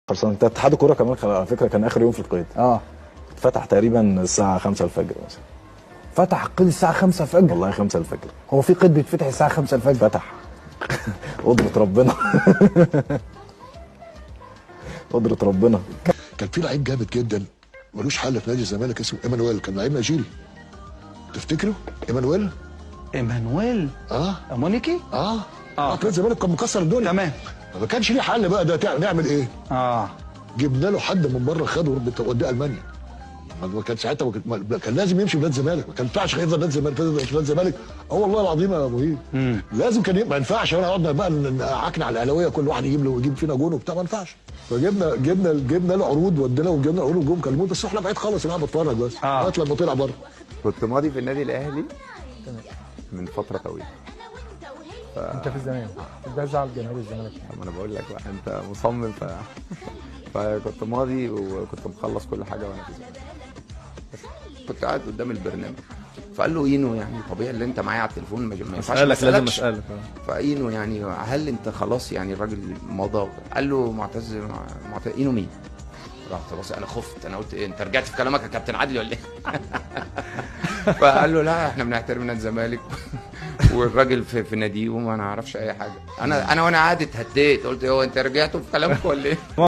خلصان. انت اتحاد الكوره كمان على فكره كان اخر يوم في القيد. فتح تقريبا الساعه 5 الفجر مثلا. فتح القيد الساعه 5 الفجر؟ والله 5 الفجر. هو في قيد بيتفتح الساعه 5 الفجر؟ فتح. قدرة ربنا. قدرة ربنا. كان في لعيب جامد جدا ملوش حل في نادي الزمالك اسمه ايمانويل، كان لعيب نيجيري. تفتكروا ايمانويل؟ ايمانويل مونيكي؟ نادي الزمالك كان مكسر الدنيا. تمام. ما كانش ليه حل بقى، ده نعمل ايه؟ جبنا له حد من بره خده وديه المانيا. ما كان ساعتها كان لازم يمشي بلاد الزمالك، ما كان ينفعش يفضل نادي الزمالك في نادي الزمالك. والله العظيم يا ابو هيب لازم كان ما ينفعش انا قعدنا بقى نعكن على الاهلاويه كل واحد يجيب فينا جون وبتاع، ما ينفعش. فجبنا له عروض ودينا وجبنا له عروض جم كلموه، بس احنا بعيد خالص انا بتفرج بس لغايه لما طلع بره. كنت ماضي في النادي الاهلي من فتره طويله. انت في الزمالك ده زعل جماهير الزمالك. ما انا بقول لك بقى انت مصمم فكنت ماضي وكنت مخلص كل حاجه وانا في الزمالك. بس كنت قاعد قدام البرنامج فقال له اينو يعني طبيعي اللي انت معايا على التليفون ما ينفعش لازم اسالك. فاينو يعني هل انت خلاص يعني الراجل مضى؟ قال له معتز اينو مين؟ رحت بص انا خفت، انا قلت ايه انت رجعت في كلامك يا كابتن عادل ولا ايه؟ فقال له لا احنا بنحترم نادي الزمالك والراجل في ناديه وما نعرفش اي حاجه. انا وانا قاعد اتهديت قلت هو انت رجعتوا في كلامك ولا ايه؟